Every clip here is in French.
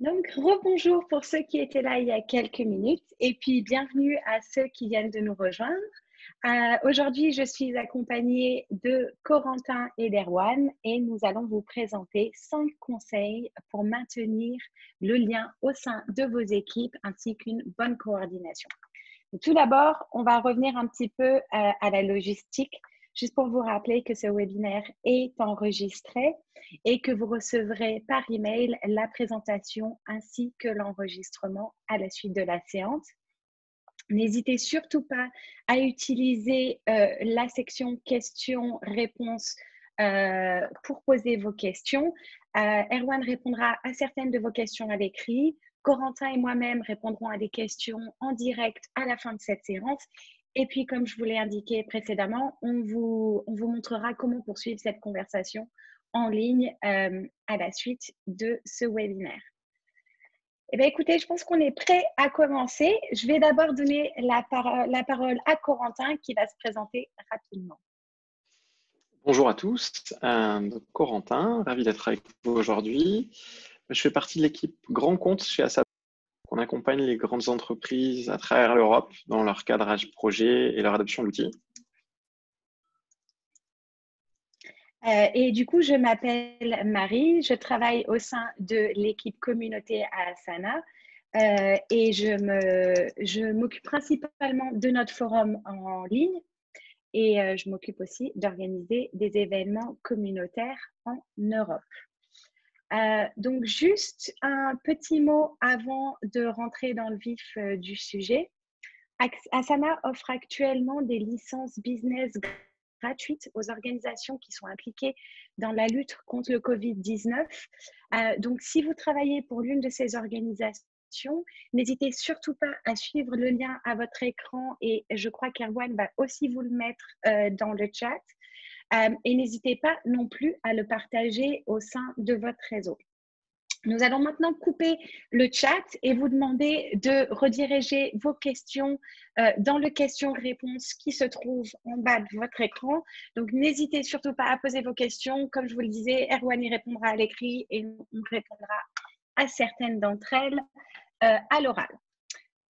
Donc, rebonjour pour ceux qui étaient là il y a quelques minutes et puis bienvenue à ceux qui viennent de nous rejoindre. Aujourd'hui, je suis accompagnée de Corentin et d'Erwan et nous allons vous présenter 5 conseils pour maintenir le lien au sein de vos équipes ainsi qu'une bonne coordination. Tout d'abord, on va revenir un petit peu à la logistique, juste pour vous rappeler que ce webinaire est enregistré et que vous recevrez par email la présentation ainsi que l'enregistrement à la suite de la séance. N'hésitez surtout pas à utiliser la section questions-réponses pour poser vos questions. Erwan répondra à certaines de vos questions à l'écrit. Corentin et moi-même répondrons à des questions en direct à la fin de cette séance. Et puis, comme je vous l'ai indiqué précédemment, on vous montrera comment poursuivre cette conversation en ligne à la suite de ce webinaire. Eh bien, écoutez, je pense qu'on est prêt à commencer. Je vais d'abord donner la parole à Corentin qui va se présenter rapidement. Bonjour à tous, Corentin, ravi d'être avec vous aujourd'hui. Je fais partie de l'équipe Grand Compte chez Asana. On accompagne les grandes entreprises à travers l'Europe dans leur cadrage projet et leur adoption d'outils. Et du coup, je m'appelle Marie, je travaille au sein de l'équipe communauté à Asana et je m'occupe principalement de notre forum en ligne et je m'occupe aussi d'organiser des événements communautaires en Europe. Donc, juste un petit mot avant de rentrer dans le vif du sujet. Asana offre actuellement des licences business gratuites aux organisations qui sont impliquées dans la lutte contre le Covid-19. Donc, si vous travaillez pour l'une de ces organisations, n'hésitez surtout pas à suivre le lien à votre écran et je crois qu'Erwan va aussi vous le mettre dans le chat. Et n'hésitez pas non plus à le partager au sein de votre réseau. Nous allons maintenant couper le chat et vous demander de rediriger vos questions dans le question-réponse qui se trouve en bas de votre écran. Donc, n'hésitez surtout pas à poser vos questions. Comme je vous le disais, Erwan y répondra à l'écrit et on répondra à certaines d'entre elles à l'oral.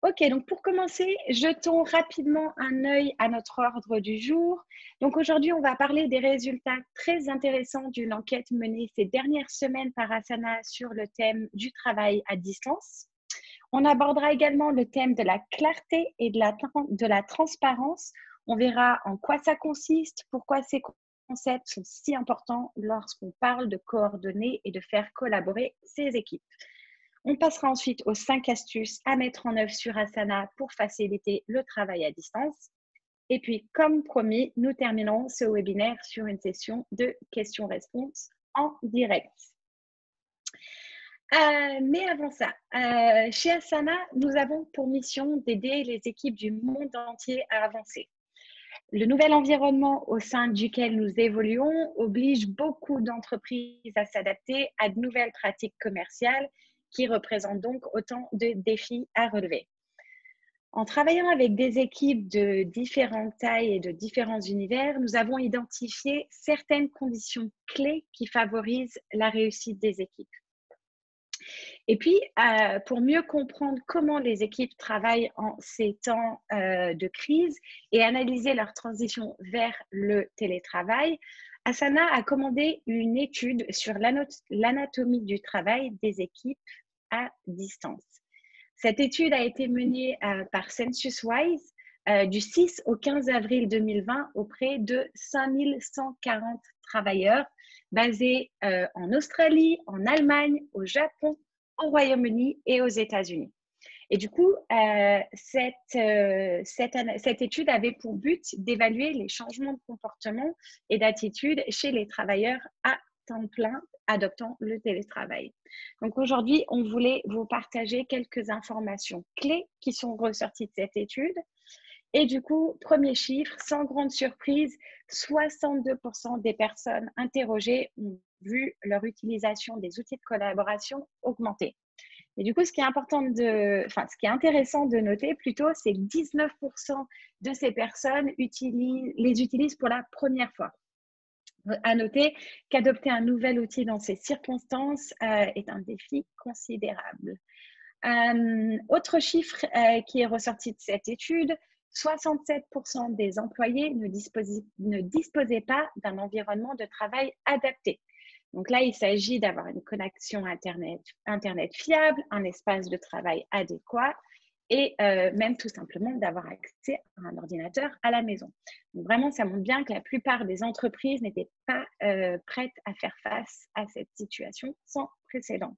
Ok, donc pour commencer, jetons rapidement un œil à notre ordre du jour. Donc aujourd'hui, on va parler des résultats très intéressants d'une enquête menée ces dernières semaines par Asana sur le thème du travail à distance. On abordera également le thème de la clarté et de la transparence. On verra en quoi ça consiste, pourquoi ces concepts sont si importants lorsqu'on parle de coordonner et de faire collaborer ces équipes. On passera ensuite aux 5 astuces à mettre en œuvre sur Asana pour faciliter le travail à distance. Et puis, comme promis, nous terminerons ce webinaire sur une session de questions-réponses en direct. Mais avant ça, chez Asana, nous avons pour mission d'aider les équipes du monde entier à avancer. Le nouvel environnement au sein duquel nous évoluons oblige beaucoup d'entreprises à s'adapter à de nouvelles pratiques commerciales qui représentent donc autant de défis à relever. En travaillant avec des équipes de différentes tailles et de différents univers, nous avons identifié certaines conditions clés qui favorisent la réussite des équipes. Et puis, pour mieux comprendre comment les équipes travaillent en ces temps de crise et analyser leur transition vers le télétravail, Asana a commandé une étude sur l'anatomie du travail des équipes à distance. Cette étude a été menée par Censuswise du 6 au 15 avril 2020 auprès de 5140 travailleurs basés en Australie, en Allemagne, au Japon, au Royaume-Uni et aux États-Unis. Et du coup, cette étude avait pour but d'évaluer les changements de comportement et d'attitude chez les travailleurs à temps plein adoptant le télétravail. Donc aujourd'hui, on voulait vous partager quelques informations clés qui sont ressorties de cette étude. Et du coup, premier chiffre, sans grande surprise, 62% des personnes interrogées ont vu leur utilisation des outils de collaboration augmenter. Et du coup, ce qui est intéressant de noter plutôt, c'est que 19% de ces personnes les utilisent pour la première fois. À noter qu'adopter un nouvel outil dans ces circonstances est un défi considérable. Autre chiffre qui est ressorti de cette étude, 67% des employés ne disposaient pas d'un environnement de travail adapté. Donc là, il s'agit d'avoir une connexion Internet fiable, un espace de travail adéquat et même tout simplement d'avoir accès à un ordinateur à la maison. Donc vraiment, ça montre bien que la plupart des entreprises n'étaient pas prêtes à faire face à cette situation sans précédent.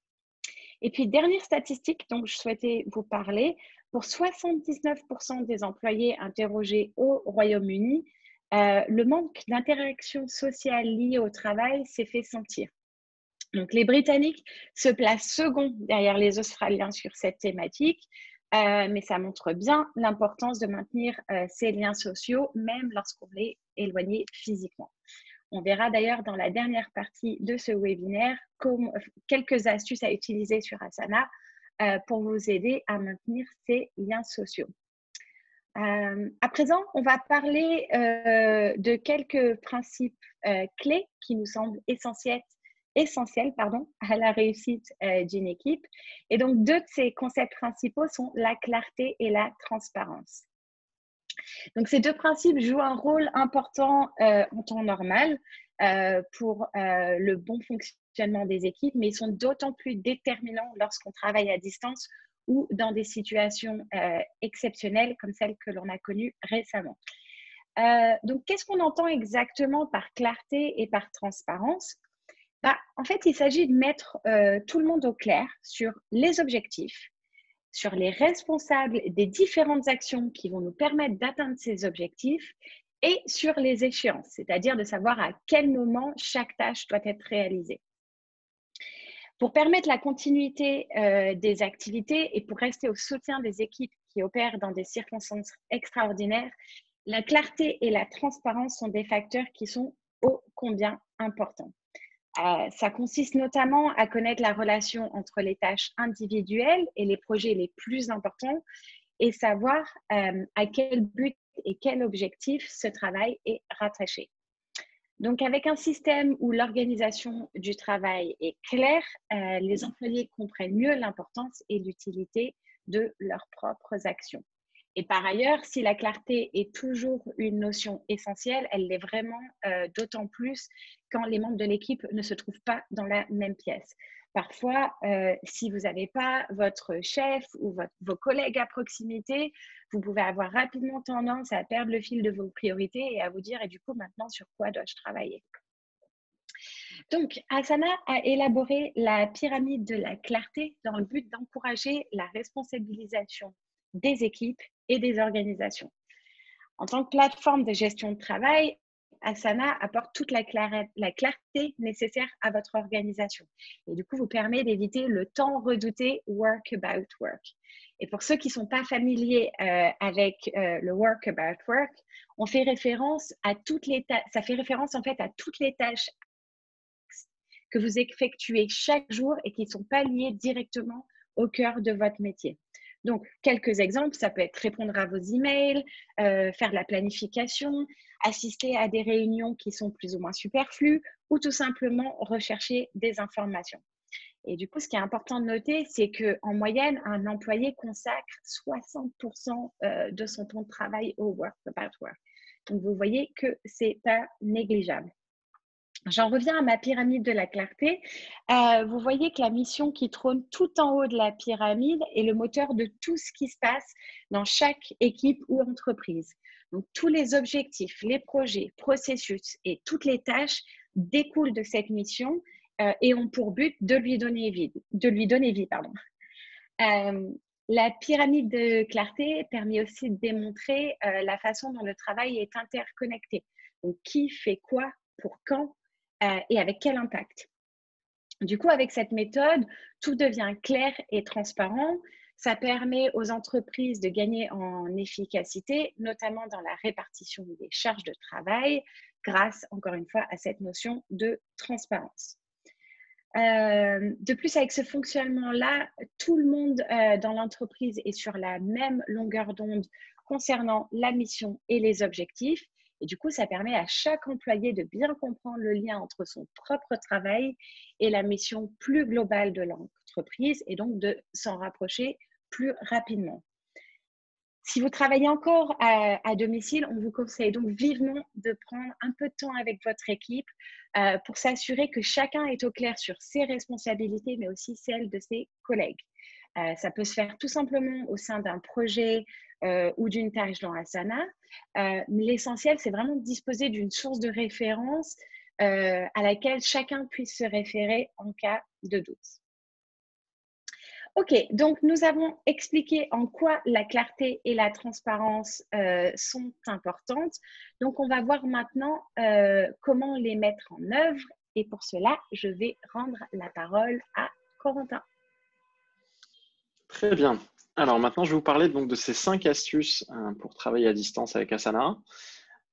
Et puis, dernière statistique dont je souhaitais vous parler, pour 79% des employés interrogés au Royaume-Uni, le manque d'interaction sociale liée au travail s'est fait sentir. Donc, les Britanniques se placent second derrière les Australiens sur cette thématique, mais ça montre bien l'importance de maintenir ces liens sociaux, même lorsqu'on est éloigné physiquement. On verra d'ailleurs dans la dernière partie de ce webinaire quelques astuces à utiliser sur Asana pour vous aider à maintenir ces liens sociaux. À présent, on va parler de quelques principes clés qui nous semblent essentiels à la réussite d'une équipe. Et donc, deux de ces concepts principaux sont la clarté et la transparence. Donc, ces deux principes jouent un rôle important en temps normal pour le bon fonctionnement des équipes, mais ils sont d'autant plus déterminants lorsqu'on travaille à distance ou dans des situations exceptionnelles comme celles que l'on a connues récemment. Donc, qu'est-ce qu'on entend exactement par clarté et par transparence? En fait, il s'agit de mettre tout le monde au clair sur les objectifs, sur les responsables des différentes actions qui vont nous permettre d'atteindre ces objectifs et sur les échéances, c'est-à-dire de savoir à quel moment chaque tâche doit être réalisée. Pour permettre la continuité des activités et pour rester au soutien des équipes qui opèrent dans des circonstances extraordinaires, la clarté et la transparence sont des facteurs qui sont ô combien importants. Ça consiste notamment à connaître la relation entre les tâches individuelles et les projets les plus importants et savoir à quel but et quel objectif ce travail est rattaché. Donc, avec un système où l'organisation du travail est claire, les employés comprennent mieux l'importance et l'utilité de leurs propres actions. Et par ailleurs, si la clarté est toujours une notion essentielle, elle l'est vraiment d'autant plus quand les membres de l'équipe ne se trouvent pas dans la même pièce. Parfois, si vous n'avez pas votre chef ou vos collègues à proximité, vous pouvez avoir rapidement tendance à perdre le fil de vos priorités et à vous dire, et du coup, maintenant, sur quoi dois-je travailler? Donc, Asana a élaboré la pyramide de la clarté dans le but d'encourager la responsabilisation des équipes et des organisations. En tant que plateforme de gestion de travail, Asana apporte toute la clarté nécessaire à votre organisation et du coup vous permet d'éviter le temps redouté work about work. Et pour ceux qui ne sont pas familiers avec le work about work, on fait référence à ça fait référence en fait à toutes les tâches que vous effectuez chaque jour et qui ne sont pas liées directement au cœur de votre métier. Donc, quelques exemples, ça peut être répondre à vos emails, faire de la planification, assister à des réunions qui sont plus ou moins superflues ou tout simplement rechercher des informations. Et du coup, ce qui est important de noter, c'est qu'en moyenne, un employé consacre 60% de son temps de travail au work about work. Donc, vous voyez que ce n'est pas négligeable. J'en reviens à ma pyramide de la clarté. Vous voyez que la mission qui trône tout en haut de la pyramide est le moteur de tout ce qui se passe dans chaque équipe ou entreprise. Donc, tous les objectifs, les projets, processus et toutes les tâches découlent de cette mission et ont pour but de lui donner vie. La pyramide de clarté permet aussi de démontrer la façon dont le travail est interconnecté. Donc, qui fait quoi, pour quand et avec quel impact. Du coup, avec cette méthode, tout devient clair et transparent. Ça permet aux entreprises de gagner en efficacité, notamment dans la répartition des charges de travail, grâce, encore une fois, à cette notion de transparence. De plus, avec ce fonctionnement-là, tout le monde dans l'entreprise est sur la même longueur d'onde concernant la mission et les objectifs. Et du coup, ça permet à chaque employé de bien comprendre le lien entre son propre travail et la mission plus globale de l'entreprise et donc de s'en rapprocher plus rapidement. Si vous travaillez encore à domicile, on vous conseille donc vivement de prendre un peu de temps avec votre équipe pour s'assurer que chacun est au clair sur ses responsabilités, mais aussi celles de ses collègues. Ça peut se faire tout simplement au sein d'un projet ou d'une tâche dans Asana. L'essentiel, c'est vraiment de disposer d'une source de référence à laquelle chacun puisse se référer en cas de doute. Ok, donc nous avons expliqué en quoi la clarté et la transparence sont importantes. Donc on va voir maintenant comment les mettre en œuvre. Et pour cela, je vais rendre la parole à Corentin. Très bien. Alors maintenant, je vais vous parler donc de ces 5 astuces pour travailler à distance avec Asana.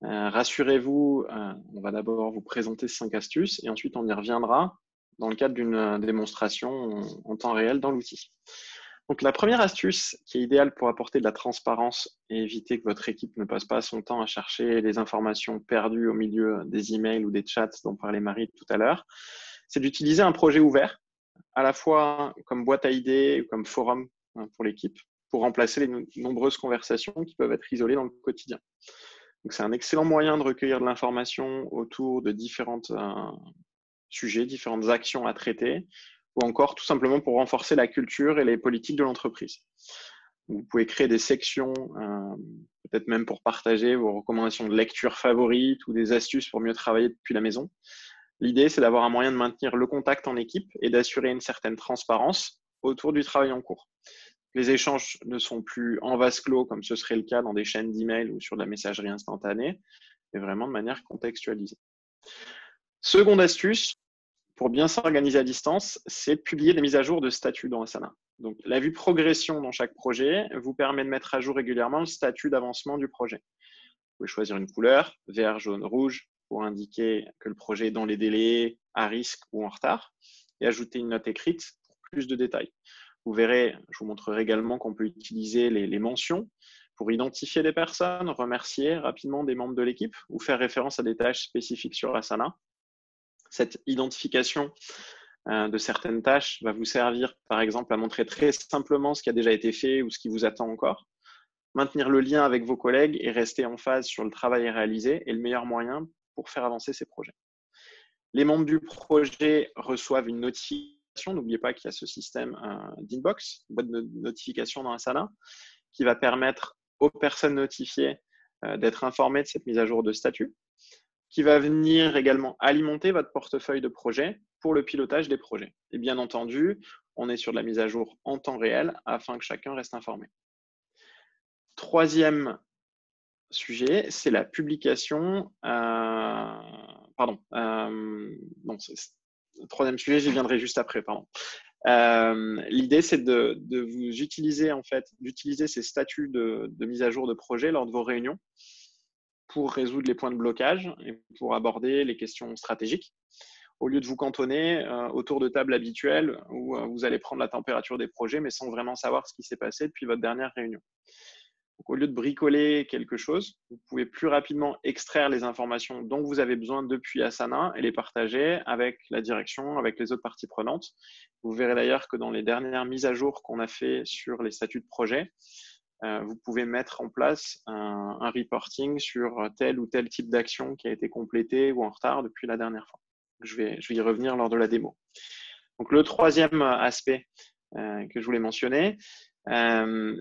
Rassurez-vous, on va d'abord vous présenter ces 5 astuces et ensuite on y reviendra dans le cadre d'une démonstration en temps réel dans l'outil. Donc la première astuce qui est idéale pour apporter de la transparence et éviter que votre équipe ne passe pas son temps à chercher les informations perdues au milieu des emails ou des chats dont parlait Marie tout à l'heure, c'est d'utiliser un projet ouvert, à la fois comme boîte à idées ou comme forum pour l'équipe, pour remplacer les nombreuses conversations qui peuvent être isolées dans le quotidien. Donc c'est un excellent moyen de recueillir de l'information autour de différents sujets, différentes actions à traiter, ou encore tout simplement pour renforcer la culture et les politiques de l'entreprise. Vous pouvez créer des sections, peut-être même pour partager vos recommandations de lecture favorites ou des astuces pour mieux travailler depuis la maison. L'idée, c'est d'avoir un moyen de maintenir le contact en équipe et d'assurer une certaine transparence autour du travail en cours. Les échanges ne sont plus en vase clos comme ce serait le cas dans des chaînes d'email ou sur de la messagerie instantanée, mais vraiment de manière contextualisée. Seconde astuce, pour bien s'organiser à distance, c'est de publier des mises à jour de statut dans Asana. Donc, la vue progression dans chaque projet vous permet de mettre à jour régulièrement le statut d'avancement du projet. Vous pouvez choisir une couleur, vert, jaune, rouge, pour indiquer que le projet est dans les délais, à risque ou en retard, et ajouter une note écrite pour plus de détails. Vous verrez, je vous montrerai également qu'on peut utiliser les mentions pour identifier des personnes, remercier rapidement des membres de l'équipe ou faire référence à des tâches spécifiques sur Asana. Cette identification de certaines tâches va vous servir, par exemple, à montrer très simplement ce qui a déjà été fait ou ce qui vous attend encore. Maintenir le lien avec vos collègues et rester en phase sur le travail réalisé est le meilleur moyen pour faire avancer ces projets. Les membres du projet reçoivent une notification. N'oubliez pas qu'il y a ce système d'inbox, boîte de notification dans Asana, qui va permettre aux personnes notifiées d'être informées de cette mise à jour de statut, qui va venir également alimenter votre portefeuille de projet pour le pilotage des projets. Et bien entendu, on est sur de la mise à jour en temps réel afin que chacun reste informé. Troisième sujet, c'est la publication. Troisième sujet, j'y viendrai juste après. L'idée, c'est de vous utiliser en fait, d'utiliser ces statuts de mise à jour de projet lors de vos réunions pour résoudre les points de blocage et pour aborder les questions stratégiques, au lieu de vous cantonner autour de tables habituelles où vous allez prendre la température des projets, mais sans vraiment savoir ce qui s'est passé depuis votre dernière réunion. Donc, au lieu de bricoler quelque chose, vous pouvez plus rapidement extraire les informations dont vous avez besoin depuis Asana et les partager avec la direction, avec les autres parties prenantes. Vous verrez d'ailleurs que dans les dernières mises à jour qu'on a fait sur les statuts de projet, vous pouvez mettre en place un reporting sur tel ou tel type d'action qui a été complété ou en retard depuis la dernière fois. Je vais y revenir lors de la démo. Donc, le troisième aspect que je voulais mentionner,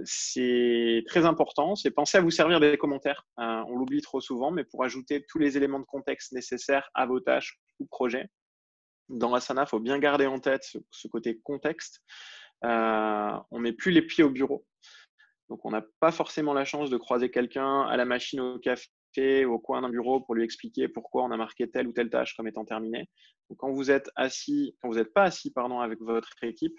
c'est très important, c'est penser à vous servir des commentaires. On l'oublie trop souvent, mais pour ajouter tous les éléments de contexte nécessaires à vos tâches ou projets. Dans Asana, il faut bien garder en tête ce côté contexte. On ne met plus les pieds au bureau. Donc, on n'a pas forcément la chance de croiser quelqu'un à la machine au café, au coin d'un bureau pour lui expliquer pourquoi on a marqué telle ou telle tâche comme étant terminée. Donc, quand vous n'êtes pas assis avec votre équipe,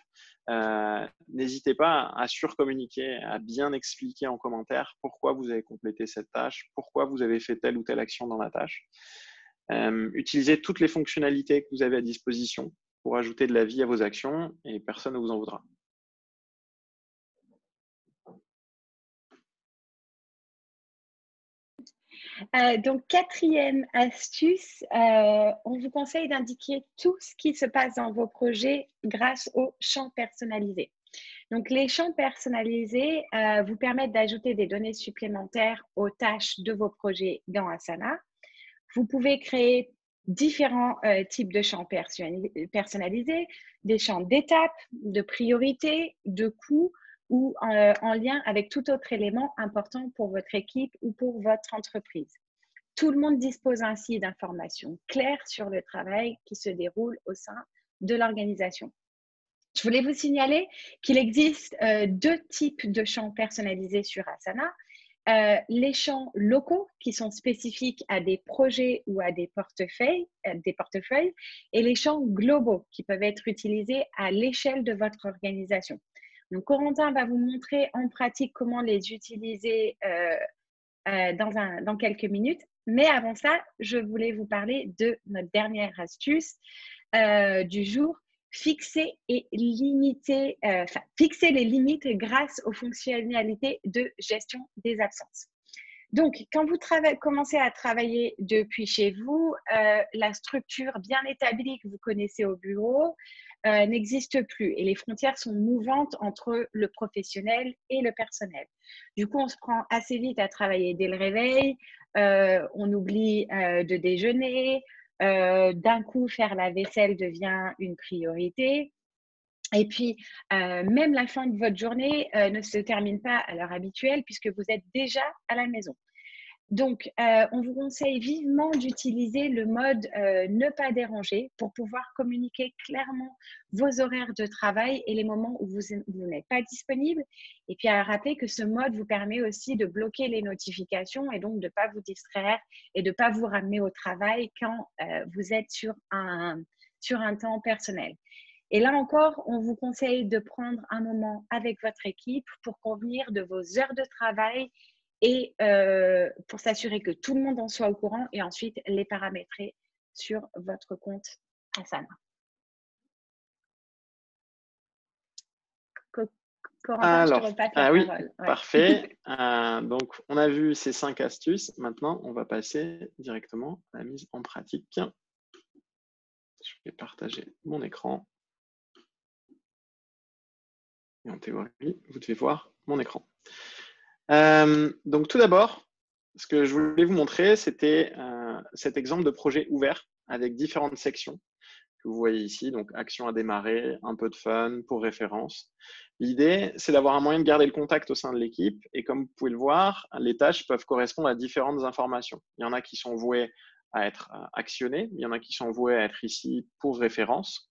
n'hésitez pas à surcommuniquer, à bien expliquer en commentaire pourquoi vous avez complété cette tâche, pourquoi vous avez fait telle ou telle action dans la tâche. Utilisez toutes les fonctionnalités que vous avez à disposition pour ajouter de la vie à vos actions et personne ne vous en voudra. Donc, quatrième astuce, on vous conseille d'indiquer tout ce qui se passe dans vos projets grâce aux champs personnalisés. Donc, les champs personnalisés vous permettent d'ajouter des données supplémentaires aux tâches de vos projets dans Asana. Vous pouvez créer différents types de champs personnalisés, des champs d'étapes, de priorités, de coûts ou en lien avec tout autre élément important pour votre équipe ou pour votre entreprise. Tout le monde dispose ainsi d'informations claires sur le travail qui se déroule au sein de l'organisation. Je voulais vous signaler qu'il existe deux types de champs personnalisés sur Asana. Les champs locaux qui sont spécifiques à des projets ou à des portefeuilles, et les champs globaux qui peuvent être utilisés à l'échelle de votre organisation. Donc, Corentin va vous montrer en pratique comment les utiliser dans quelques minutes. Mais avant ça, je voulais vous parler de notre dernière astuce du jour, fixer les limites grâce aux fonctionnalités de gestion des absences. Donc, quand vous commencez à travailler depuis chez vous, la structure bien établie que vous connaissez au bureau n'existe plus et les frontières sont mouvantes entre le professionnel et le personnel. Du coup, on se prend assez vite à travailler dès le réveil, on oublie de déjeuner, d'un coup, faire la vaisselle devient une priorité. Et puis, même la fin de votre journée ne se termine pas à l'heure habituelle puisque vous êtes déjà à la maison. Donc, on vous conseille vivement d'utiliser le mode ne pas déranger pour pouvoir communiquer clairement vos horaires de travail et les moments où vous n'êtes pas disponible. Et puis, à rappeler que ce mode vous permet aussi de bloquer les notifications et donc de ne pas vous distraire et de ne pas vous ramener au travail quand vous êtes sur un temps personnel. Et là encore, on vous conseille de prendre un moment avec votre équipe pour convenir de vos heures de travail et pour s'assurer que tout le monde en soit au courant et ensuite les paramétrer sur votre compte Asana. Corentin, je te repasse la oui, parole. Ouais. Parfait. Donc, on a vu ces 5 astuces. Maintenant, on va passer directement à la mise en pratique. Je vais partager mon écran. Et en théorie, vous devez voir mon écran. Donc, tout d'abord, ce que je voulais vous montrer, c'était cet exemple de projet ouvert avec différentes sections que vous voyez ici. Donc, action à démarrer, un peu de fun pour référence. L'idée, c'est d'avoir un moyen de garder le contact au sein de l'équipe. Et comme vous pouvez le voir, les tâches peuvent correspondre à différentes informations. Il y en a qui sont vouées à être actionnées. Il y en a qui sont vouées à être ici pour référence.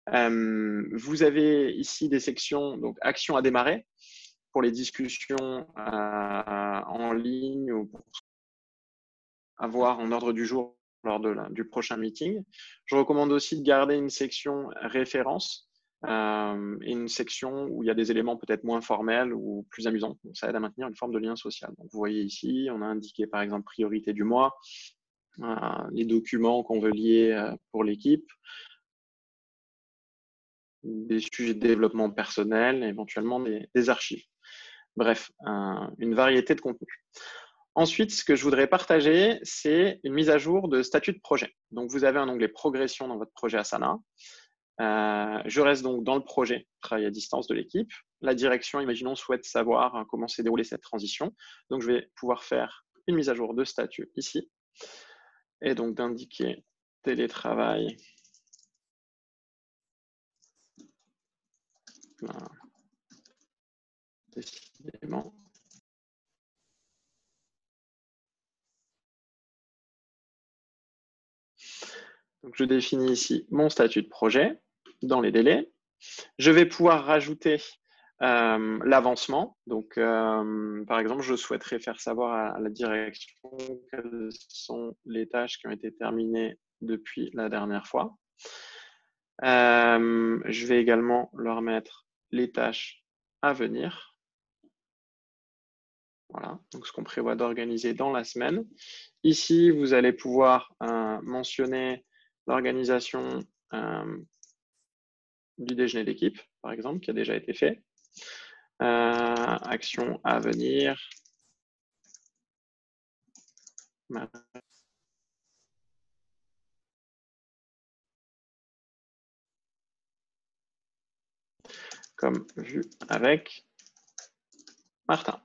Vous avez ici des sections, donc action à démarrer, pour les discussions en ligne ou pour avoir en ordre du jour lors du prochain meeting. Je recommande aussi de garder une section référence et une section où il y a des éléments peut-être moins formels ou plus amusants. Donc, ça aide à maintenir une forme de lien social. Donc, vous voyez ici, on a indiqué par exemple priorité du mois, les documents qu'on veut lier pour l'équipe, des sujets de développement personnel, éventuellement des archives. Bref, une variété de contenus. Ensuite, ce que je voudrais partager, c'est une mise à jour de statut de projet. Donc, vous avez un onglet progression dans votre projet Asana. Je reste donc dans le projet travail à distance de l'équipe. La direction, imaginons, souhaite savoir comment s'est déroulée cette transition. Donc, je vais pouvoir faire une mise à jour de statut ici. Et donc, d'indiquer télétravail. Décidément. Donc, je définis ici mon statut de projet dans les délais. Je vais pouvoir rajouter l'avancement. Donc, par exemple, je souhaiterais faire savoir à la direction quelles sont les tâches qui ont été terminées depuis la dernière fois. Je vais également leur mettre les tâches à venir. Voilà, donc ce qu'on prévoit d'organiser dans la semaine. Ici, vous allez pouvoir mentionner l'organisation du déjeuner d'équipe, par exemple, qui a déjà été fait. Action à venir. Comme vu avec Martin.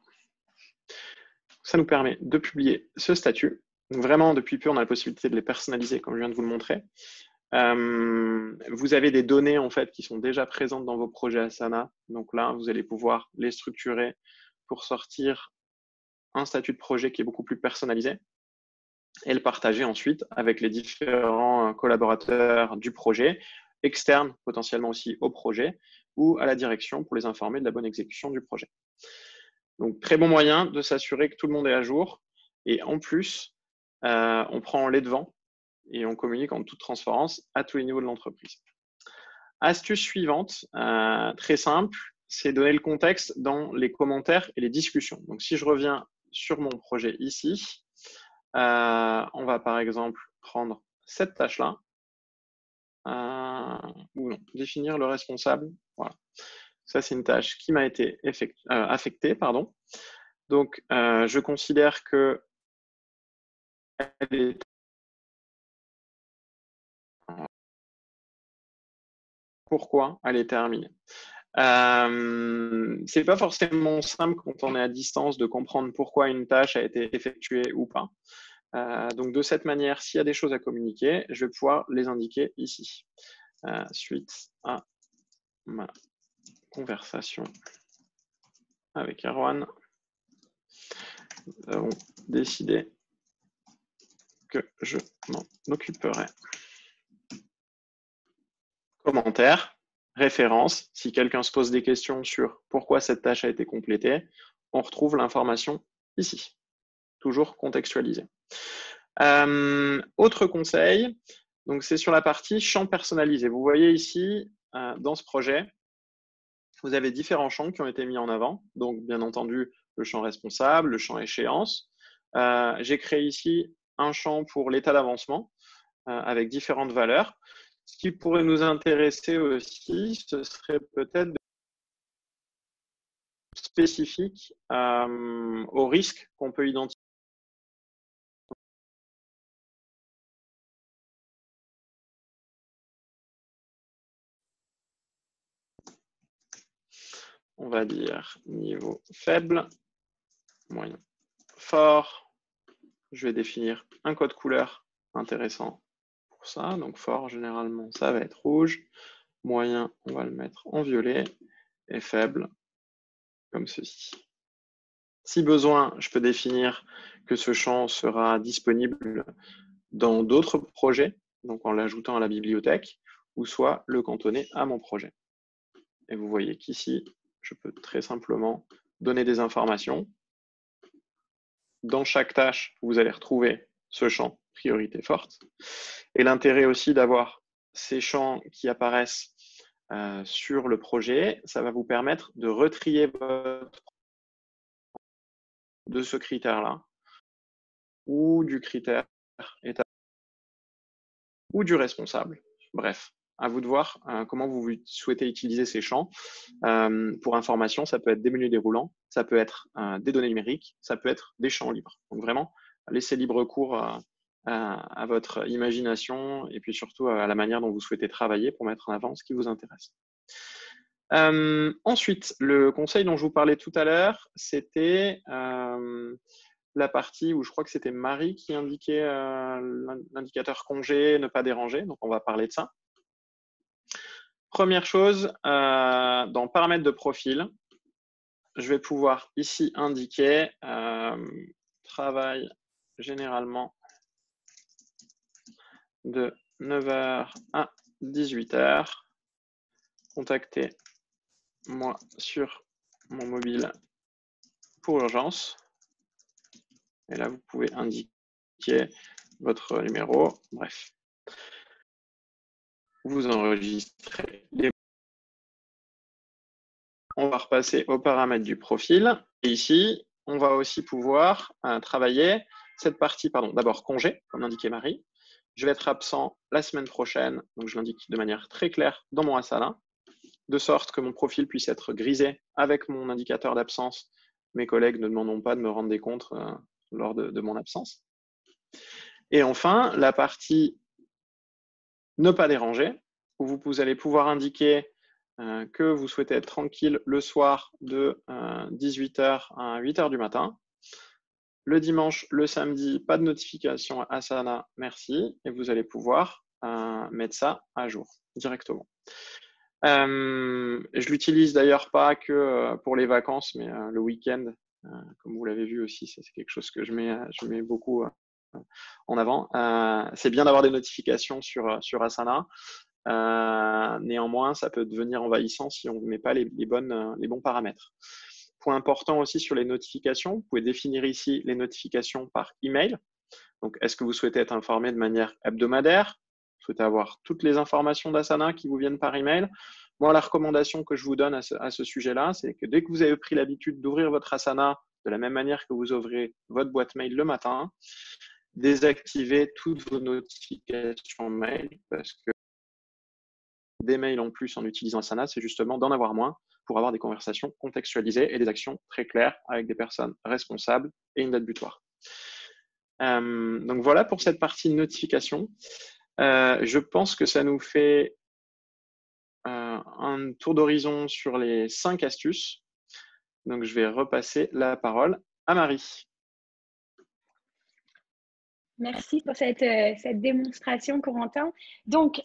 Ça nous permet de publier ce statut. Donc vraiment, depuis peu, on a la possibilité de les personnaliser, comme je viens de vous le montrer. Vous avez des données en fait qui sont déjà présentes dans vos projets Asana. Donc là, vous allez pouvoir les structurer pour sortir un statut de projet qui est beaucoup plus personnalisé et le partager ensuite avec les différents collaborateurs du projet, externes potentiellement aussi au projet ou à la direction pour les informer de la bonne exécution du projet. Donc, très bon moyen de s'assurer que tout le monde est à jour. Et en plus, on prend les devants et on communique en toute transparence à tous les niveaux de l'entreprise. Astuce suivante, très simple, c'est donner le contexte dans les commentaires et les discussions. Donc, si je reviens sur mon projet ici, on va par exemple prendre cette tâche-là, ou non, définir le responsable. Voilà. Ça, c'est une tâche qui m'a été affectée. Pardon. Donc, je considère que elle est pourquoi elle est terminée. C'est pas forcément simple quand on est à distance de comprendre pourquoi une tâche a été effectuée ou pas. Donc, de cette manière, s'il y a des choses à communiquer, je vais pouvoir les indiquer ici. Suite à ma conversation avec Erwan, nous avons décidé que je m'en occuperai. Commentaire, référence, si quelqu'un se pose des questions sur pourquoi cette tâche a été complétée, on retrouve l'information ici, toujours contextualisée. Autre conseil, donc c'est sur la partie champ personnalisé. Vous voyez ici, dans ce projet, vous avez différents champs qui ont été mis en avant. Donc, bien entendu, le champ responsable, le champ échéance. J'ai créé ici un champ pour l'état d'avancement avec différentes valeurs. Ce qui pourrait nous intéresser aussi, ce serait peut-être spécifique aux risques qu'on peut identifier. On va dire niveau faible, moyen, fort. Je vais définir un code couleur intéressant pour ça. Donc fort, généralement, ça va être rouge. Moyen, on va le mettre en violet. Et faible, comme ceci. Si besoin, je peux définir que ce champ sera disponible dans d'autres projets, donc en l'ajoutant à la bibliothèque, ou soit le cantonner à mon projet. Et vous voyez qu'ici, je peux très simplement donner des informations. Dans chaque tâche, vous allez retrouver ce champ priorité forte. Et l'intérêt aussi d'avoir ces champs qui apparaissent sur le projet, ça va vous permettre de retrier votre de ce critère-là ou du critère état ou du responsable. Bref, à vous de voir comment vous souhaitez utiliser ces champs. Pour information, ça peut être des menus déroulants, ça peut être des données numériques, ça peut être des champs libres. Donc vraiment, laissez libre cours à votre imagination et puis surtout à la manière dont vous souhaitez travailler pour mettre en avant ce qui vous intéresse. Ensuite, le conseil dont je vous parlais tout à l'heure, c'était la partie où je crois que c'était Marie qui indiquait l'indicateur congé, ne pas déranger. Donc, on va parler de ça. Première chose, dans paramètres de profil, je vais pouvoir ici indiquer travail généralement de 9h à 18h. Contactez-moi sur mon mobile pour urgence. Et là, vous pouvez indiquer votre numéro. Bref. Vous enregistrez les. On va repasser aux paramètres du profil. Et ici, on va aussi pouvoir travailler cette partie, d'abord congé, comme l'indiquait Marie. Je vais être absent la semaine prochaine, donc je l'indique de manière très claire dans mon Asana, de sorte que mon profil puisse être grisé avec mon indicateur d'absence. Mes collègues ne demanderont pas de me rendre des comptes lors de mon absence. Et enfin, la partie ne pas déranger, où vous allez pouvoir indiquer que vous souhaitez être tranquille le soir de 18h à 8h du matin. Le dimanche, le samedi, pas de notification Asana, merci. Et vous allez pouvoir mettre ça à jour directement. Je l'utilise d'ailleurs pas que pour les vacances, mais le week-end, comme vous l'avez vu aussi, c'est quelque chose que je mets beaucoup en avant. C'est bien d'avoir des notifications sur Asana. Néanmoins, ça peut devenir envahissant si on ne met pas les bons paramètres. Point important aussi sur les notifications, vous pouvez définir ici les notifications par email. Donc, est-ce que vous souhaitez être informé de manière hebdomadaire? Vous souhaitez avoir toutes les informations d'Asana qui vous viennent par email? Moi, la recommandation que je vous donne à ce sujet-là, c'est que dès que vous avez pris l'habitude d'ouvrir votre Asana de la même manière que vous ouvrez votre boîte mail le matin, désactivez toutes vos notifications mail parce que des mails en plus en utilisant Asana, c'est justement d'en avoir moins pour avoir des conversations contextualisées et des actions très claires avec des personnes responsables et une date butoir. Donc voilà pour cette partie de notification. Je pense que ça nous fait un tour d'horizon sur les 5 astuces. Donc je vais repasser la parole à Marie. Merci pour cette démonstration, Corentin. Donc,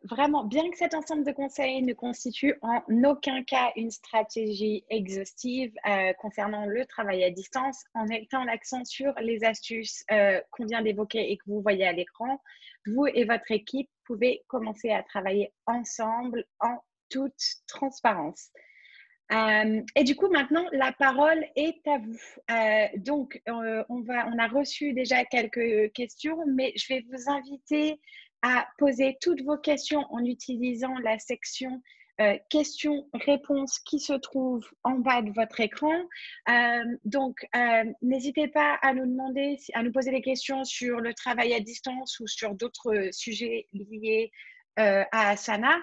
vraiment, bien que cet ensemble de conseils ne constitue en aucun cas une stratégie exhaustive concernant le travail à distance, en mettant l'accent sur les astuces qu'on vient d'évoquer et que vous voyez à l'écran, vous et votre équipe pouvez commencer à travailler ensemble en toute transparence. Et du coup, maintenant, la parole est à vous. Donc, on a reçu déjà quelques questions, mais je vais vous inviter à poser toutes vos questions en utilisant la section questions-réponses qui se trouve en bas de votre écran. Donc, n'hésitez pas à nous poser des questions sur le travail à distance ou sur d'autres sujets liés à Asana.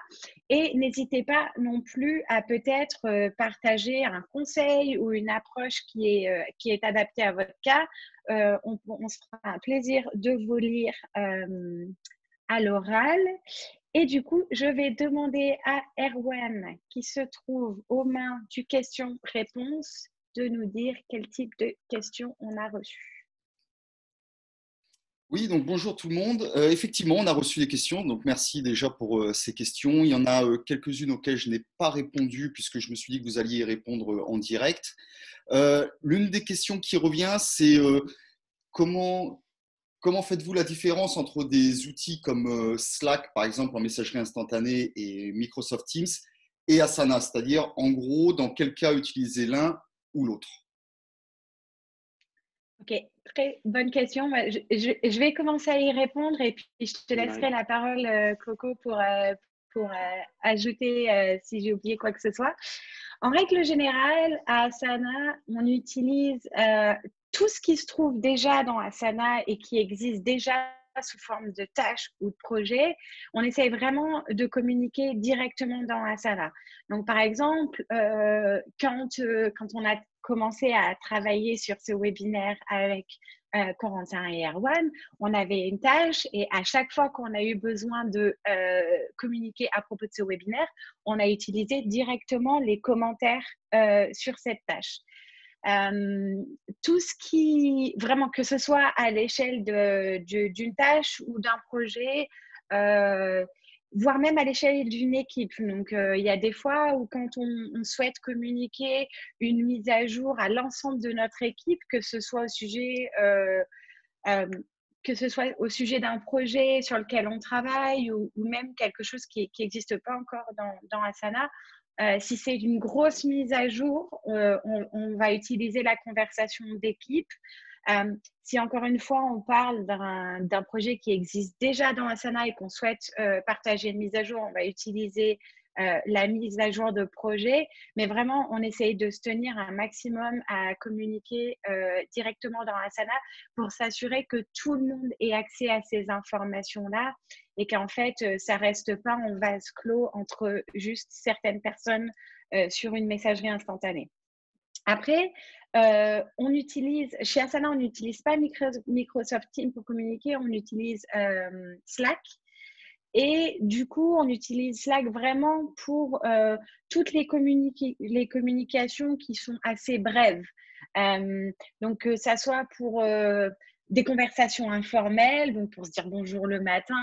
Et n'hésitez pas non plus à peut-être partager un conseil ou une approche qui est adaptée à votre cas. On se fera un plaisir de vous lire à l'oral. Et du coup, je vais demander à Erwan, qui se trouve aux mains du question-réponse, de nous dire quel type de questions on a reçues. Oui, donc bonjour tout le monde. Effectivement, on a reçu des questions, donc merci déjà pour ces questions. Il y en a quelques-unes auxquelles je n'ai pas répondu puisque je me suis dit que vous alliez y répondre en direct. L'une des questions qui revient, c'est comment faites-vous la différence entre des outils comme Slack, par exemple, en messagerie instantanée, et Microsoft Teams, et Asana? C'est-à-dire, en gros, dans quel cas utiliser l'un ou l'autre? Ok, très bonne question. Je vais commencer à y répondre et puis je te laisserai la parole, Coco, pour ajouter si j'ai oublié quoi que ce soit. En règle générale, à Asana, on utilise tout ce qui se trouve déjà dans Asana et qui existe déjà sous forme de tâches ou de projets. On essaye vraiment de communiquer directement dans Asana. Donc, par exemple, quand on a commencé à travailler sur ce webinaire avec Corentin et Erwan, on avait une tâche et à chaque fois qu'on a eu besoin de communiquer à propos de ce webinaire, on a utilisé directement les commentaires sur cette tâche. Tout ce qui, vraiment, que ce soit à l'échelle d'une tâche ou d'un projet, voire même à l'échelle d'une équipe. Donc, il y a des fois où quand on souhaite communiquer une mise à jour à l'ensemble de notre équipe, que ce soit au sujet d'un projet sur lequel on travaille ou même quelque chose qui n'existe pas encore dans Asana, si c'est une grosse mise à jour, on va utiliser la conversation d'équipe. Si encore une fois, on parle d'un projet qui existe déjà dans Asana et qu'on souhaite partager une mise à jour, on va utiliser la mise à jour de projet. Mais vraiment, on essaye de se tenir un maximum à communiquer directement dans Asana pour s'assurer que tout le monde ait accès à ces informations-là et qu'en fait, ça ne reste pas en vase clos entre juste certaines personnes sur une messagerie instantanée. Après, chez Asana, on n'utilise pas Microsoft Teams pour communiquer, on utilise Slack. Et du coup, on utilise Slack vraiment pour toutes les communications qui sont assez brèves. Donc, que ça soit pour des conversations informelles, donc pour se dire bonjour le matin,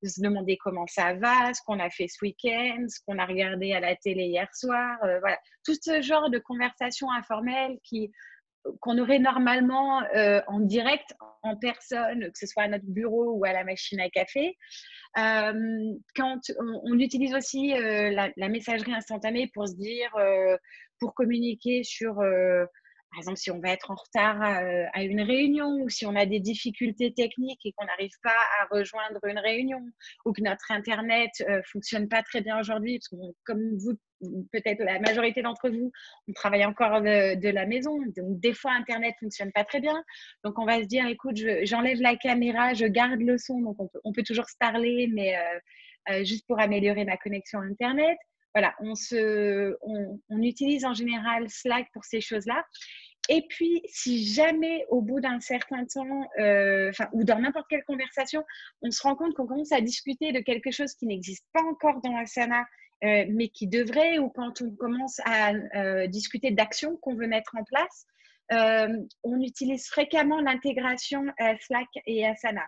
se demander comment ça va, ce qu'on a fait ce week-end, ce qu'on a regardé à la télé hier soir, voilà. Tout ce genre de conversations informelles qu'on aurait normalement en direct, en personne, que ce soit à notre bureau ou à la machine à café. Quand on utilise aussi la messagerie instantanée pour se dire, pour communiquer sur, par exemple, si on va être en retard à une réunion ou si on a des difficultés techniques et qu'on n'arrive pas à rejoindre une réunion ou que notre Internet fonctionne pas très bien aujourd'hui, parce que comme vous, peut-être la majorité d'entre vous, on travaille encore de la maison, donc des fois Internet fonctionne pas très bien. Donc on va se dire, écoute, j'enlève la caméra, je garde le son, donc on peut toujours se parler, mais juste pour améliorer ma connexion Internet. Voilà, on utilise en général Slack pour ces choses-là. Et puis, si jamais au bout d'un certain temps, ou dans n'importe quelle conversation, on se rend compte qu'on commence à discuter de quelque chose qui n'existe pas encore dans Asana, mais qui devrait, ou quand on commence à discuter d'actions qu'on veut mettre en place, on utilise fréquemment l'intégration Slack et Asana.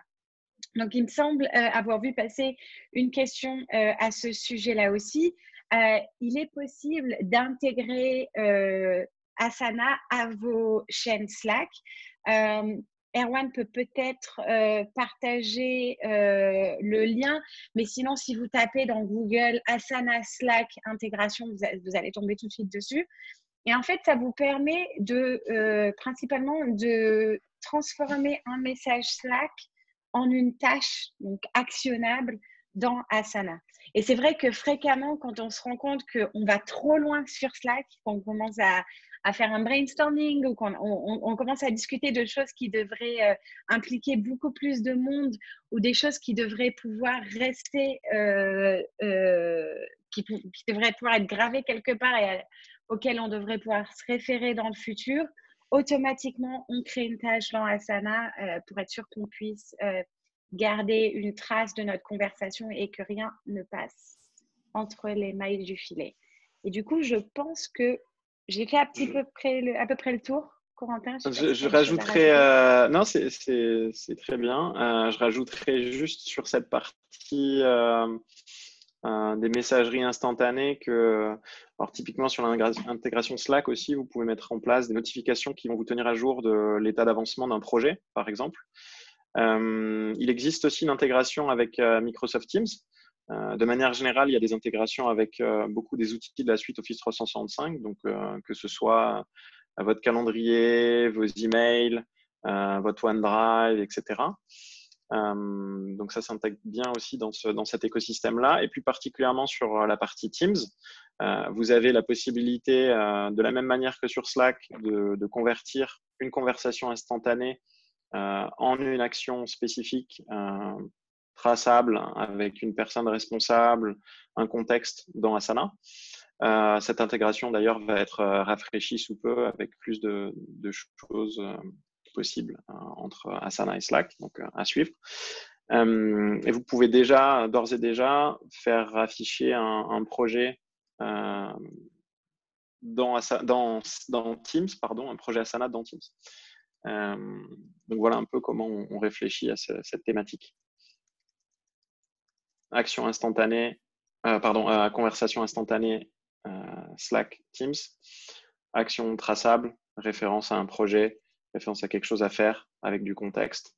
Donc, il me semble avoir vu passer une question à ce sujet-là aussi. Il est possible d'intégrer Asana à vos chaînes Slack. Erwan peut peut-être partager le lien, mais sinon, si vous tapez dans Google Asana Slack intégration, vous allez tomber tout de suite dessus. Et en fait, ça vous permet principalement de transformer un message Slack en une tâche donc actionnable dans Asana. Et c'est vrai que fréquemment, quand on se rend compte qu'on va trop loin sur Slack, qu'on commence à faire un brainstorming ou qu'on commence à discuter de choses qui devraient impliquer beaucoup plus de monde ou des choses qui devraient pouvoir rester, qui devraient pouvoir être gravées quelque part et auxquelles on devrait pouvoir se référer dans le futur, automatiquement, on crée une tâche dans Asana pour être sûr qu'on puisse garder une trace de notre conversation et que rien ne passe entre les mailles du filet. Et du coup, je pense que j'ai fait à peu près le tour. Corentin, je rajouterai, non, c'est très bien. Je rajouterai juste sur cette partie des messageries instantanées que, alors typiquement sur l'intégration Slack aussi, vous pouvez mettre en place des notifications qui vont vous tenir à jour de l'état d'avancement d'un projet, par exemple. Il existe aussi une intégration avec Microsoft Teams. De manière générale, il y a des intégrations avec beaucoup des outils de la suite Office 365, donc que ce soit votre calendrier, vos emails, votre OneDrive, etc. Donc ça s'intègre bien aussi dans cet écosystème-là. Et puis particulièrement sur la partie Teams, vous avez la possibilité, de la même manière que sur Slack, de convertir une conversation instantanée en une action spécifique, traçable, avec une personne responsable, un contexte dans Asana. Cette intégration d'ailleurs va être rafraîchie sous peu avec plus de choses possibles entre Asana et Slack, donc à suivre. Et vous pouvez d'ores et déjà faire afficher un projet dans Teams, un projet Asana dans Teams. Donc voilà un peu comment on réfléchit à cette thématique. Action instantanée, conversation instantanée, Slack, Teams. Action traçable, référence à un projet, référence à quelque chose à faire avec du contexte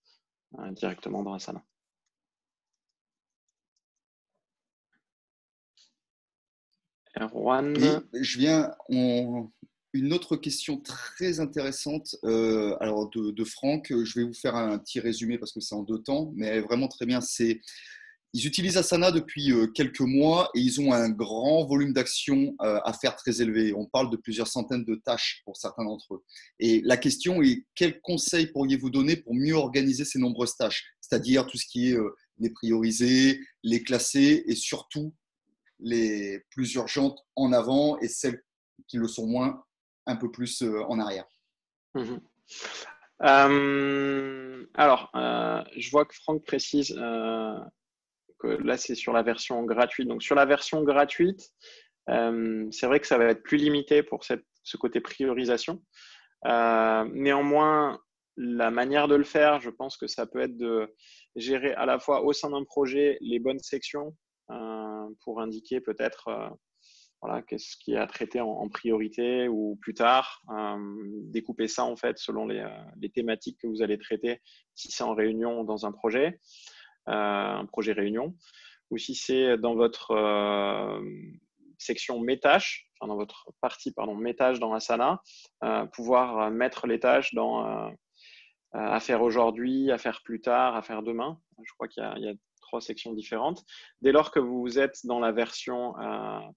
directement dans Asana. Erwan. Une autre question très intéressante alors de Franck. Je vais vous faire un petit résumé parce que c'est en 2 temps, mais vraiment très bien. Ils utilisent Asana depuis quelques mois et ils ont un grand volume d'actions à faire très élevé. On parle de plusieurs centaines de tâches pour certains d'entre eux. Et la question est, quels conseils pourriez-vous donner pour mieux organiser ces nombreuses tâches? C'est-à-dire tout ce qui est les prioriser, les classer et surtout les plus urgentes en avant et celles qui le sont moins un peu plus en arrière. Mhm. Je vois que Franck précise que là, c'est sur la version gratuite. Donc, sur la version gratuite, c'est vrai que ça va être plus limité pour ce côté priorisation. Néanmoins, la manière de le faire, je pense que ça peut être de gérer à la fois au sein d'un projet les bonnes sections pour indiquer peut-être voilà, qu'est-ce qui est à traiter en priorité ou plus tard. Découper ça en fait selon les thématiques que vous allez traiter si c'est en réunion dans un projet réunion, ou si c'est dans votre section mes tâches, enfin dans votre partie mes tâches dans Asana, pouvoir mettre les tâches à faire aujourd'hui, à faire plus tard, à faire demain. Je crois qu'il y a 3 sections différentes. Dès lors que vous êtes dans la version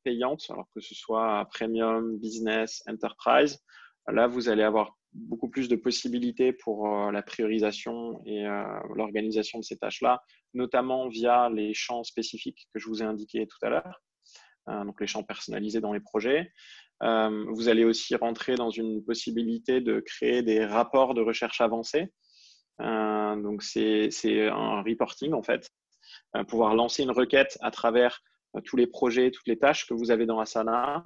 payante, alors que ce soit Premium, Business, Enterprise, là, vous allez avoir beaucoup plus de possibilités pour la priorisation et l'organisation de ces tâches-là, notamment via les champs spécifiques que je vous ai indiqués tout à l'heure, donc les champs personnalisés dans les projets. Vous allez aussi rentrer dans une possibilité de créer des rapports de recherche avancés. Donc, c'est un reporting, en fait. Pouvoir lancer une requête à travers tous les projets, toutes les tâches que vous avez dans Asana.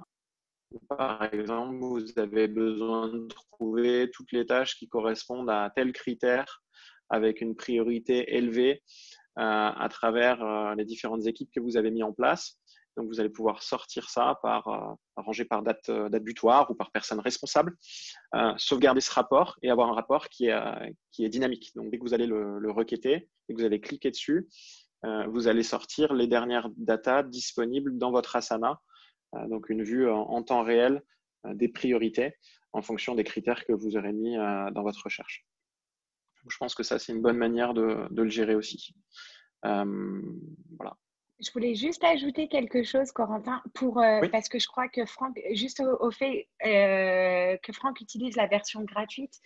Par exemple, vous avez besoin de trouver toutes les tâches qui correspondent à tel critère avec une priorité élevée à travers les différentes équipes que vous avez mis en place. Donc, vous allez pouvoir sortir ça ranger par date butoir ou par personne responsable, sauvegarder ce rapport et avoir un rapport qui est dynamique. Donc, dès que vous allez le requêter et que vous allez cliquer dessus, vous allez sortir les dernières datas disponibles dans votre Asana. Donc, une vue en temps réel des priorités en fonction des critères que vous aurez mis dans votre recherche. Donc, je pense que ça, c'est une bonne manière de le gérer aussi. Voilà. Je voulais juste ajouter quelque chose, Corentin, Oui. parce que je crois que Franck, juste au fait que Franck utilise la version gratuite,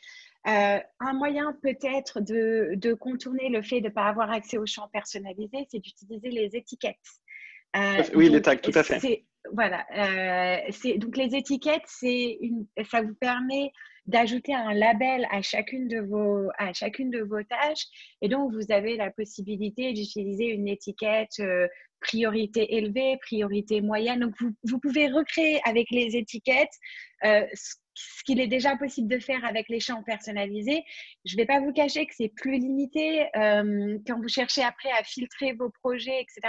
un moyen peut-être de contourner le fait de ne pas avoir accès aux champs personnalisés, c'est d'utiliser les étiquettes. Oui, les tags, tout à fait. Voilà. Donc, les étiquettes, ça vous permet d'ajouter un label à chacune de vos tâches. Et donc, vous avez la possibilité d'utiliser une étiquette priorité élevée, priorité moyenne. Donc, vous pouvez recréer avec les étiquettes ce qu'il est déjà possible de faire avec les champs personnalisés. Je ne vais pas vous cacher que c'est plus limité quand vous cherchez après à filtrer vos projets, etc.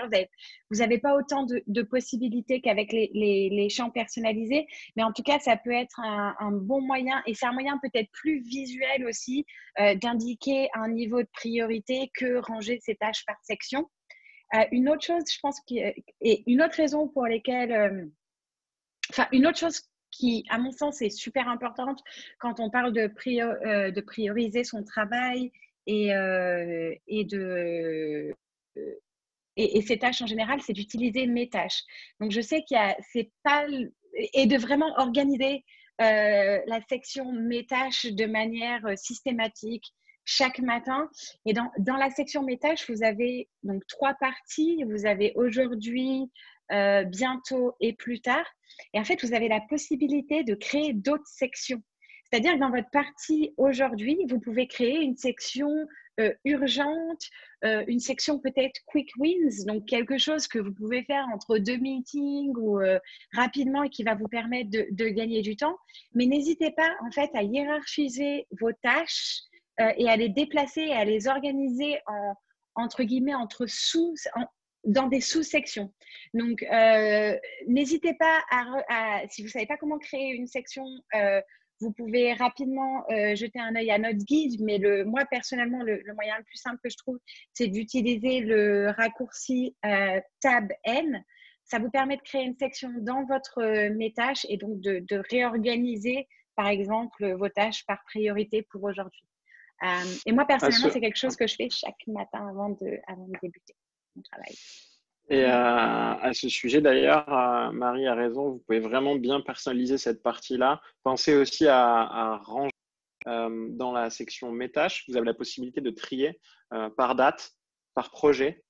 Vous n'avez pas autant de possibilités qu'avec les champs personnalisés, mais en tout cas, ça peut être un bon moyen, et c'est un moyen peut-être plus visuel aussi d'indiquer un niveau de priorité que ranger ses tâches par section. Une autre chose, je pense, et une autre raison pour lesquelles, une autre chose qui, à mon sens, est super importante quand on parle de prioriser son travail et ses tâches en général, c'est d'utiliser mes tâches. Donc, je sais et de vraiment organiser la section mes tâches de manière systématique chaque matin. Et dans la section mes tâches, vous avez donc 3 parties. Vous avez aujourd'hui, bientôt et plus tard. Et en fait, vous avez la possibilité de créer d'autres sections. C'est-à-dire que dans votre partie aujourd'hui, vous pouvez créer une section urgente, une section peut-être quick wins, donc quelque chose que vous pouvez faire entre 2 meetings ou rapidement et qui va vous permettre de gagner du temps. Mais n'hésitez pas en fait à hiérarchiser vos tâches et à les déplacer et à les organiser entre guillemets dans des sous-sections. Donc, n'hésitez pas si vous ne savez pas comment créer une section, vous pouvez rapidement jeter un œil à notre guide, mais moi, personnellement, le moyen le plus simple que je trouve, c'est d'utiliser le raccourci Tab N. Ça vous permet de créer une section dans votre mes tâches et donc de réorganiser, par exemple, vos tâches par priorité pour aujourd'hui. Et moi, personnellement, c'est quelque chose que je fais chaque matin avant de débuter mon travail. Et à ce sujet, d'ailleurs, Marie a raison, vous pouvez vraiment bien personnaliser cette partie-là. Pensez aussi à ranger dans la section mes tâches. Vous avez la possibilité de trier par date, par projet,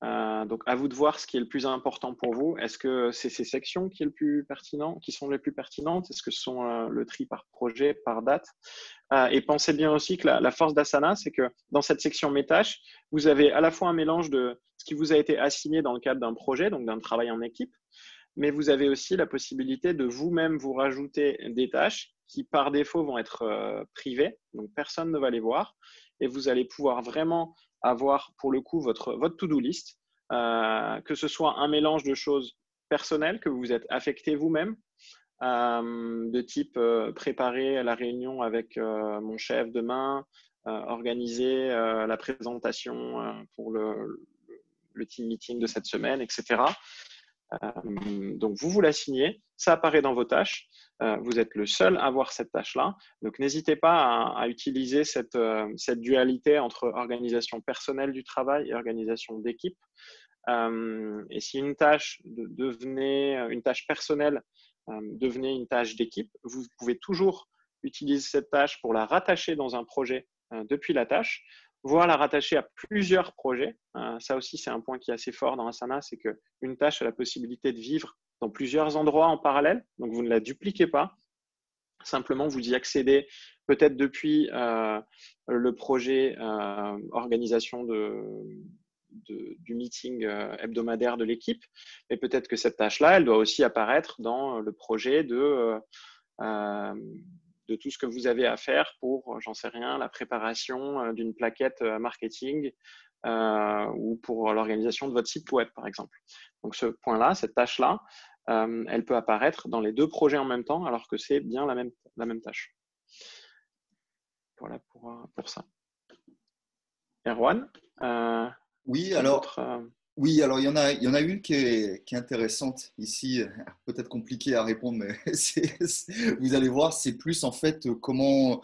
Donc, à vous de voir ce qui est le plus important pour vous. Est-ce que c'est ces sections qui sont les plus pertinentes? Est-ce que ce sont le tri par projet, par date? Et pensez bien aussi que la force d'Asana, c'est que dans cette section Mes tâches, vous avez à la fois un mélange de ce qui vous a été assigné dans le cadre d'un projet, donc d'un travail en équipe, mais vous avez aussi la possibilité de vous-même vous rajouter des tâches qui, par défaut, vont être privées, donc personne ne va les voir, et vous allez pouvoir vraiment avoir, pour le coup, votre to-do list, que ce soit un mélange de choses personnelles que vous vous êtes affecté vous-même, de type préparer la réunion avec mon chef demain, organiser la présentation pour le team meeting de cette semaine, etc. Donc, vous l'assignez, ça apparaît dans vos tâches. Vous êtes le seul à voir cette tâche-là. Donc, n'hésitez pas à utiliser cette dualité entre organisation personnelle du travail et organisation d'équipe. Et si une tâche devenait une tâche personnelle, devenait une tâche d'équipe, vous pouvez toujours utiliser cette tâche pour la rattacher dans un projet depuis la tâche, voire la rattacher à plusieurs projets. Ça aussi, c'est un point qui est assez fort dans Asana, c'est qu'une tâche a la possibilité de vivre dans plusieurs endroits en parallèle, donc vous ne la dupliquez pas. Simplement, vous y accédez peut-être depuis le projet organisation du meeting hebdomadaire de l'équipe, mais peut-être que cette tâche-là, elle doit aussi apparaître dans le projet de tout ce que vous avez à faire pour, j'en sais rien, la préparation d'une plaquette marketing ou pour l'organisation de votre site web, par exemple. Donc, ce point-là, cette tâche-là, elle peut apparaître dans les deux projets en même temps, alors que c'est bien la même tâche. Voilà pour ça. Erwan, oui, alors il y en a une qui est intéressante ici, peut-être compliquée à répondre, mais vous allez voir, c'est plus en fait comment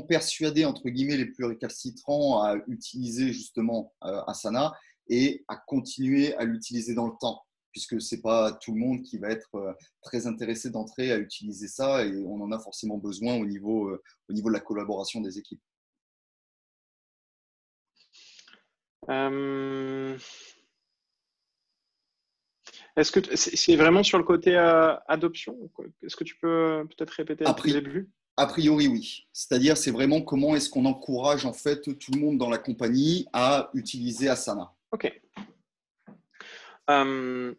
persuader entre guillemets les plus récalcitrants à utiliser justement Asana et à continuer à l'utiliser dans le temps, puisque c'est pas tout le monde qui va être très intéressé d'entrer à utiliser ça et on en a forcément besoin au niveau de la collaboration des équipes. Est-ce que c'est vraiment sur le côté adoption? Est-ce que tu peux peut-être répéter le début? A priori, oui. C'est-à-dire, c'est vraiment comment est-ce qu'on encourage en fait tout le monde dans la compagnie à utiliser Asana. Ok. Le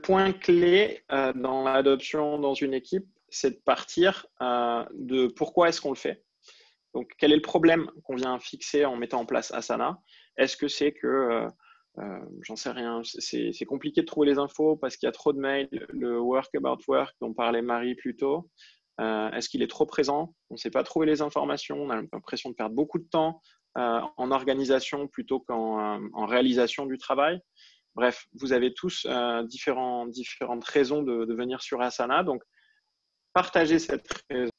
point clé dans l'adoption dans une équipe, c'est de partir de pourquoi est-ce qu'on le fait. Donc, quel est le problème qu'on vient fixer en mettant en place Asana? Est-ce que c'est que j'en sais rien, c'est compliqué de trouver les infos parce qu'il y a trop de mails, le work about work dont parlait Marie plus tôt, est-ce qu'il est trop présent? On ne sait pas trouver les informations, on a l'impression de perdre beaucoup de temps en organisation plutôt qu'en réalisation du travail. Bref, vous avez tous différentes raisons de venir sur Asana, donc partagez cette raison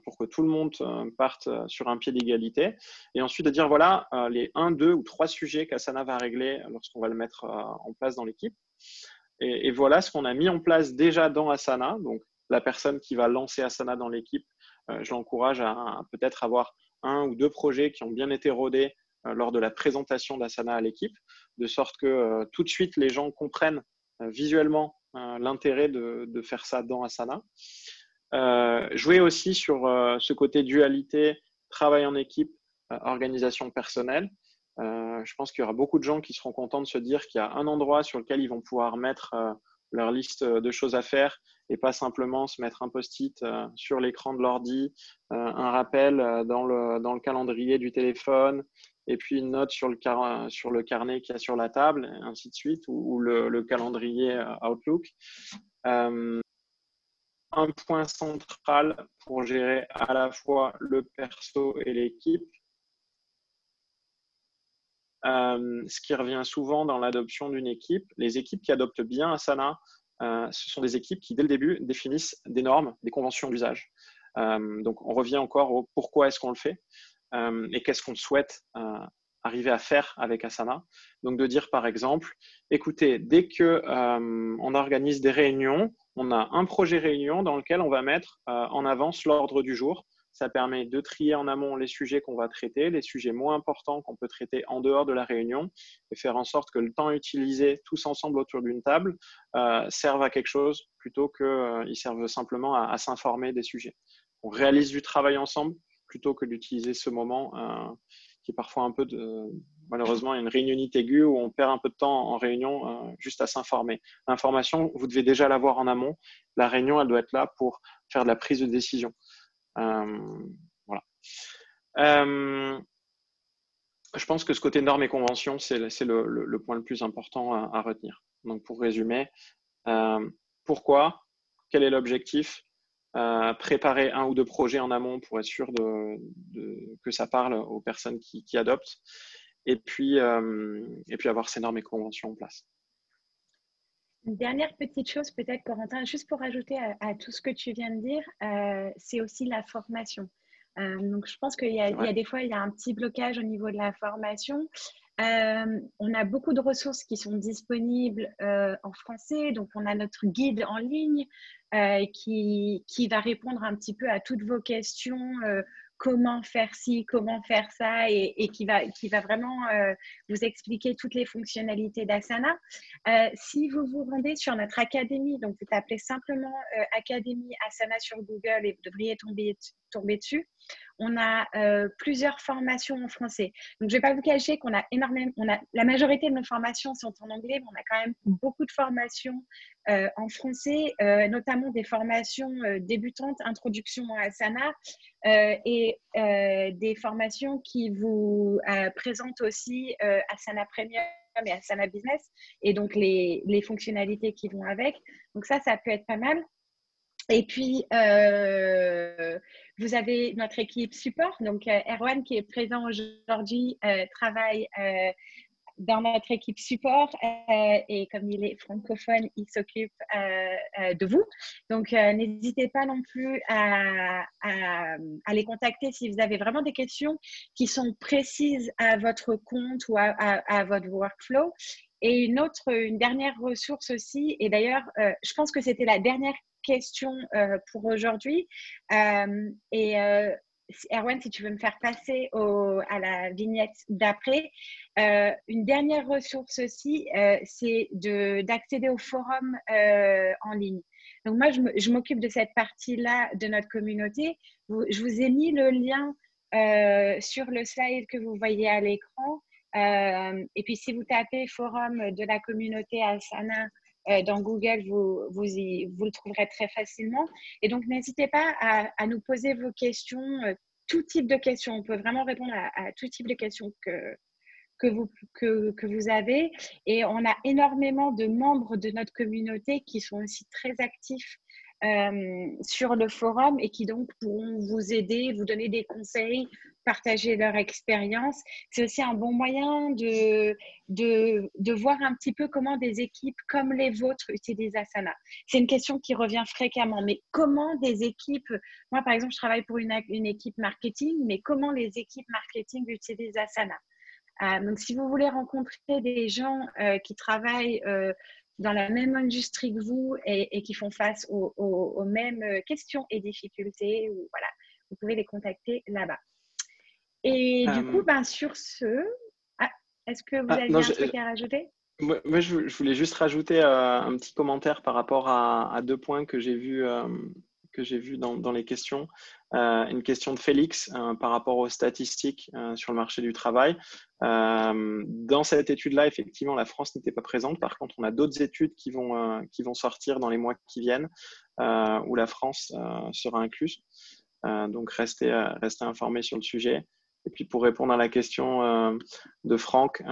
pour que tout le monde parte sur un pied d'égalité. Et ensuite de dire, voilà, les 1, 2 ou 3 sujets qu'Asana va régler lorsqu'on va le mettre en place dans l'équipe. Et voilà ce qu'on a mis en place déjà dans Asana. Donc, la personne qui va lancer Asana dans l'équipe, je l'encourage à peut-être avoir 1 ou 2 projets qui ont bien été rodés lors de la présentation d'Asana à l'équipe, de sorte que tout de suite, les gens comprennent visuellement l'intérêt de faire ça dans Asana. Jouer aussi sur ce côté dualité, travail en équipe, organisation personnelle. Je pense qu'il y aura beaucoup de gens qui seront contents de se dire qu'il y a un endroit sur lequel ils vont pouvoir mettre leur liste de choses à faire et pas simplement se mettre un post-it sur l'écran de l'ordi, un rappel dans le calendrier du téléphone et puis une note sur le carnet qu'il y a sur la table, et ainsi de suite, ou le calendrier Outlook. Un point central pour gérer à la fois le perso et l'équipe. Ce qui revient souvent dans l'adoption d'une équipe, les équipes qui adoptent bien Asana, ce sont des équipes qui, dès le début, définissent des normes, des conventions d'usage. Donc, on revient encore au pourquoi est-ce qu'on le fait et qu'est-ce qu'on souhaite arriver à faire avec Asana. Donc, de dire, par exemple, écoutez, dès qu'on organise des réunions, on a un projet réunion dans lequel on va mettre en avance l'ordre du jour. Ça permet de trier en amont les sujets qu'on va traiter, les sujets moins importants qu'on peut traiter en dehors de la réunion et faire en sorte que le temps utilisé tous ensemble autour d'une table serve à quelque chose plutôt qu'il serve simplement à s'informer des sujets. On réalise du travail ensemble plutôt que d'utiliser ce moment qui est parfois un peu malheureusement une réunionnite aiguë où on perd un peu de temps en réunion juste à s'informer. L'information, vous devez déjà l'avoir en amont. La réunion, elle doit être là pour faire de la prise de décision. Voilà. Je pense que ce côté normes et conventions, c'est le point le plus important à retenir. Donc, pour résumer, pourquoi, quel est l'objectif, préparer un ou deux projets en amont pour être sûr que ça parle aux personnes qui adoptent, et puis avoir ces normes et conventions en place. Une dernière petite chose peut-être, Corentin, juste pour ajouter à tout ce que tu viens de dire, c'est aussi la formation. Donc, je pense qu'il y a des fois, il y a un petit blocage au niveau de la formation. On a beaucoup de ressources qui sont disponibles en français. Donc, on a notre guide en ligne qui va répondre un petit peu à toutes vos questions. Comment faire ci, comment faire ça, et qui va vraiment vous expliquer toutes les fonctionnalités d'Asana. Si vous vous rendez sur notre académie, donc vous tapez simplement Académie Asana sur Google et vous devriez tomber dessus. On a plusieurs formations en français. Donc, je ne vais pas vous cacher qu'on a énormément, la majorité de nos formations sont en anglais, mais on a quand même beaucoup de formations en français, notamment des formations débutantes, introduction à Asana, et des formations qui vous présentent aussi Asana Premium et Asana Business, et donc les fonctionnalités qui vont avec. Donc ça peut être pas mal. Et puis, vous avez notre équipe support. Donc, Erwan, qui est présent aujourd'hui, travaille dans notre équipe support et comme il est francophone, il s'occupe de vous. Donc, n'hésitez pas non plus à les contacter si vous avez vraiment des questions qui sont précises à votre compte ou à votre workflow. Et une dernière ressource aussi, et d'ailleurs, je pense que c'était la dernière question pour aujourd'hui. Erwan, si tu veux me faire passer à la vignette d'après, une dernière ressource aussi, c'est d'accéder au forum en ligne. Donc moi, je m'occupe de cette partie-là de notre communauté. Je vous ai mis le lien sur le slide que vous voyez à l'écran. Et puis, si vous tapez forum de la communauté Asana dans Google, vous le trouverez très facilement. Et donc, n'hésitez pas à nous poser vos questions, tout type de questions. On peut vraiment répondre à tout type de questions que vous avez. Et on a énormément de membres de notre communauté qui sont aussi très actifs sur le forum et qui donc pourront vous aider, vous donner des conseils, partager leur expérience. C'est aussi un bon moyen de voir un petit peu comment des équipes comme les vôtres utilisent Asana. C'est une question qui revient fréquemment, mais comment des équipes, moi par exemple je travaille pour une équipe marketing, mais comment les équipes marketing utilisent Asana? Donc si vous voulez rencontrer des gens qui travaillent dans la même industrie que vous et qui font face aux mêmes questions et difficultés, voilà, vous pouvez les contacter là-bas. Et du coup, sur ce, est-ce que vous aviez un truc à rajouter? Moi, je voulais juste rajouter un petit commentaire par rapport à deux points que j'ai vus dans les questions. Une question de Félix par rapport aux statistiques sur le marché du travail. Dans cette étude-là, effectivement, la France n'était pas présente. Par contre, on a d'autres études qui vont sortir dans les mois qui viennent où la France sera incluse. Donc, restez informés sur le sujet. Et puis, pour répondre à la question de Franck,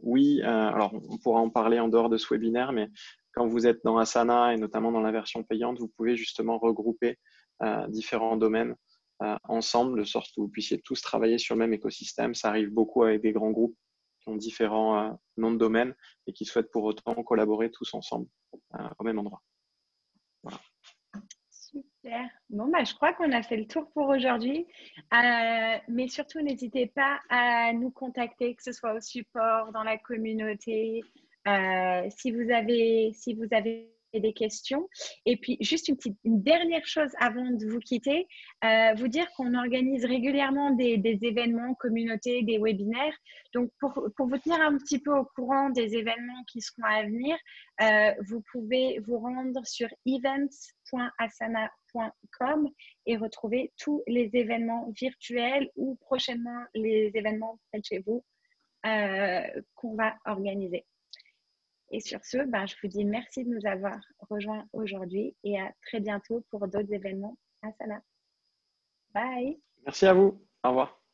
oui, alors on pourra en parler en dehors de ce webinaire, mais quand vous êtes dans Asana et notamment dans la version payante, vous pouvez justement regrouper différents domaines ensemble, de sorte que vous puissiez tous travailler sur le même écosystème. Ça arrive beaucoup avec des grands groupes qui ont différents noms de domaines et qui souhaitent pour autant collaborer tous ensemble au même endroit. Voilà. Super. Bon, je crois qu'on a fait le tour pour aujourd'hui. Mais surtout, n'hésitez pas à nous contacter, que ce soit au support, dans la communauté. Si vous avez des questions. Et puis, juste une dernière chose avant de vous quitter, vous dire qu'on organise régulièrement des événements communautés, des webinaires. Donc, pour vous tenir un petit peu au courant des événements qui seront à venir, vous pouvez vous rendre sur events.asana.com et retrouver tous les événements virtuels ou prochainement les événements près de chez vous qu'on va organiser. Et sur ce, je vous dis merci de nous avoir rejoints aujourd'hui et à très bientôt pour d'autres événements Asana. Bye. Merci à vous. Au revoir.